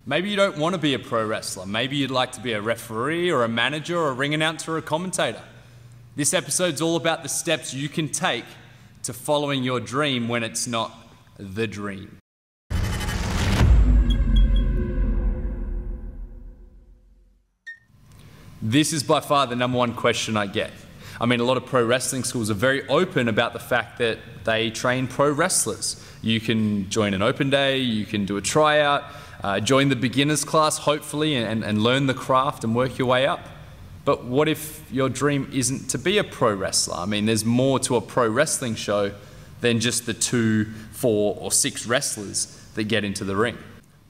Maybe you don't want to be a pro wrestler. Maybe you'd like to be a referee or a manager or a ring announcer or a commentator. This episode's all about the steps you can take to following your dream when it's not the dream. This is by far the number one question I get. I mean, a lot of pro wrestling schools are very open about the fact that they train pro wrestlers. You can join an open day, you can do a tryout, join the beginners class, hopefully, and learn the craft and work your way up. But what if your dream isn't to be a pro wrestler? I mean, there's more to a pro wrestling show than just the 2, 4, or 6 wrestlers that get into the ring.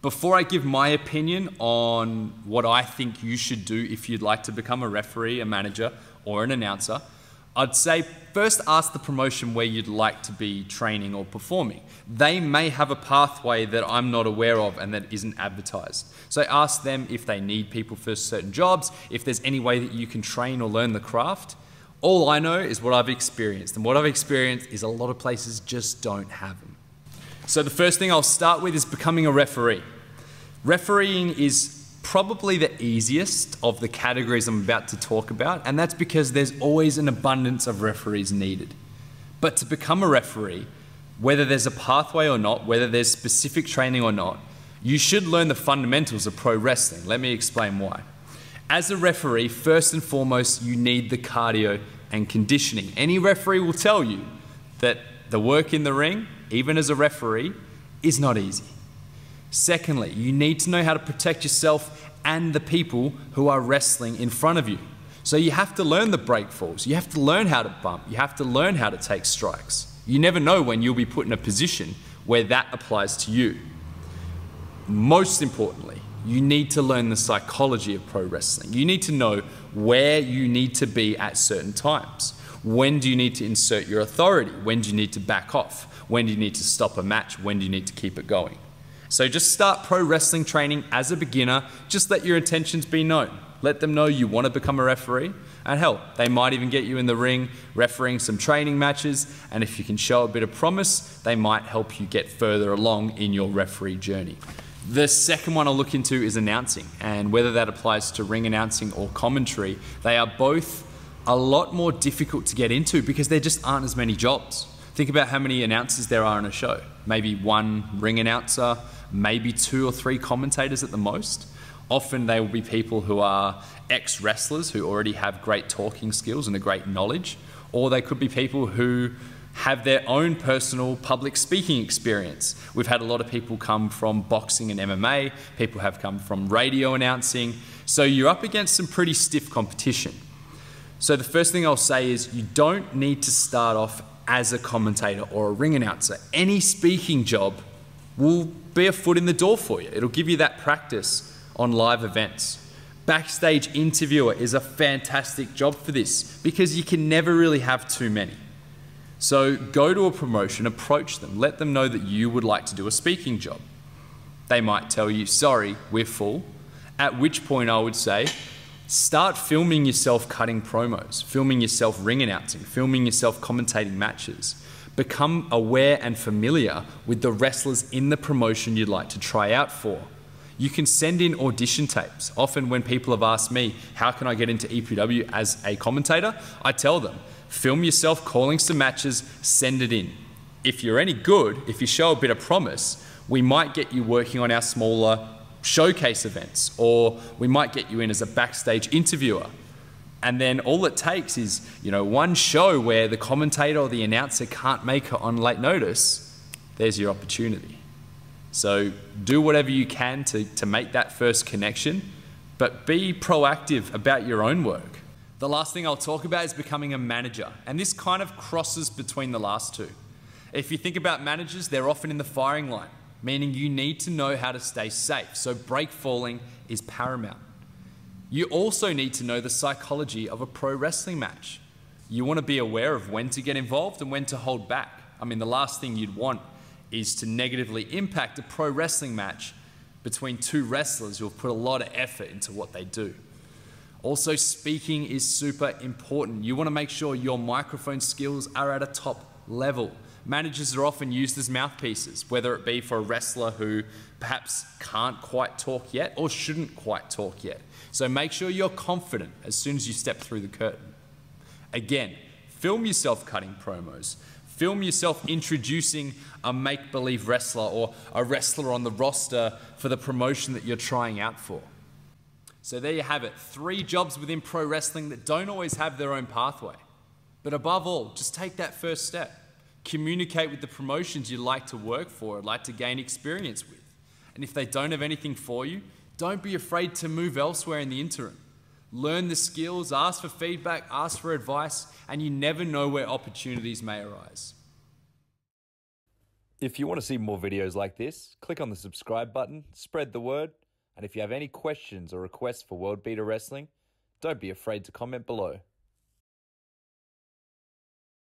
Before I give my opinion on what I think you should do if you'd like to become a referee, a manager, or an announcer, I'd say first ask the promotion where you'd like to be training or performing. They may have a pathway that I'm not aware of and that isn't advertised. So ask them if they need people for certain jobs, if there's any way that you can train or learn the craft. All I know is what I've experienced, and what I've experienced is a lot of places just don't have them. So the first thing I'll start with is becoming a referee. Refereeing is probably the easiest of the categories I'm about to talk about, and that's because there's always an abundance of referees needed. But to become a referee, whether there's a pathway or not, whether there's specific training or not, you should learn the fundamentals of pro wrestling. Let me explain why. As a referee, first and foremost, you need the cardio and conditioning. Any referee will tell you that the work in the ring, even as a referee, is not easy. Secondly, you need to know how to protect yourself and the people who are wrestling in front of you. So you have to learn the break falls, you have to learn how to bump, you have to learn how to take strikes. You never know when you'll be put in a position where that applies to you. Most importantly, you need to learn the psychology of pro wrestling. You need to know where you need to be at certain times. When do you need to insert your authority? When do you need to back off? When do you need to stop a match? When do you need to keep it going? So just start pro wrestling training as a beginner. Just let your intentions be known. Let them know you want to become a referee. And hell, they might even get you in the ring refereeing some training matches. And if you can show a bit of promise, they might help you get further along in your referee journey. The second one I'll look into is announcing. And whether that applies to ring announcing or commentary, they are both a lot more difficult to get into because there just aren't as many jobs. Think about how many announcers there are in a show. Maybe 1 ring announcer, maybe 2 or 3 commentators at the most. Often they will be people who are ex-wrestlers who already have great talking skills and a great knowledge, or they could be people who have their own personal public speaking experience. We've had a lot of people come from boxing and MMA, people have come from radio announcing, so you're up against some pretty stiff competition. So the first thing I'll say is you don't need to start off as a commentator or a ring announcer. Any speaking job will be a foot in the door for you. It'll give you that practice on live events. Backstage interviewer is a fantastic job for this because you can never really have too many. So go to a promotion, approach them, let them know that you would like to do a speaking job. They might tell you, sorry, we're full. At which point I would say, start filming yourself cutting promos, filming yourself ring announcing, filming yourself commentating matches. Become aware and familiar with the wrestlers in the promotion you'd like to try out for. You can send in audition tapes. Often when people have asked me, how can I get into EPW as a commentator? I tell them, film yourself calling some matches, send it in. If you're any good, if you show a bit of promise, we might get you working on our smaller showcase events, or we might get you in as a backstage interviewer. And then all it takes is, one show where the commentator or the announcer can't make it on late notice, there's your opportunity. So do whatever you can to make that first connection, but be proactive about your own work. The last thing I'll talk about is becoming a manager, and this kind of crosses between the last two. If you think about managers, they're often in the firing line, meaning you need to know how to stay safe, so break falling is paramount. You also need to know the psychology of a pro wrestling match. You want to be aware of when to get involved and when to hold back. I mean, the last thing you'd want is to negatively impact a pro wrestling match between 2 wrestlers who have put a lot of effort into what they do. Also, speaking is super important. You want to make sure your microphone skills are at a top level. Managers are often used as mouthpieces, whether it be for a wrestler who perhaps can't quite talk yet or shouldn't quite talk yet. So make sure you're confident as soon as you step through the curtain. Again, film yourself cutting promos. Film yourself introducing a make-believe wrestler or a wrestler on the roster for the promotion that you're trying out for. So there you have it, 3 jobs within pro wrestling that don't always have their own pathway. But above all, just take that first step. Communicate with the promotions you'd like to work for, or like to gain experience with. And if they don't have anything for you, don't be afraid to move elsewhere in the interim. Learn the skills, ask for feedback, ask for advice, and you never know where opportunities may arise. If you want to see more videos like this, click on the subscribe button, spread the word, and if you have any questions or requests for World Beater Wrestling, don't be afraid to comment below.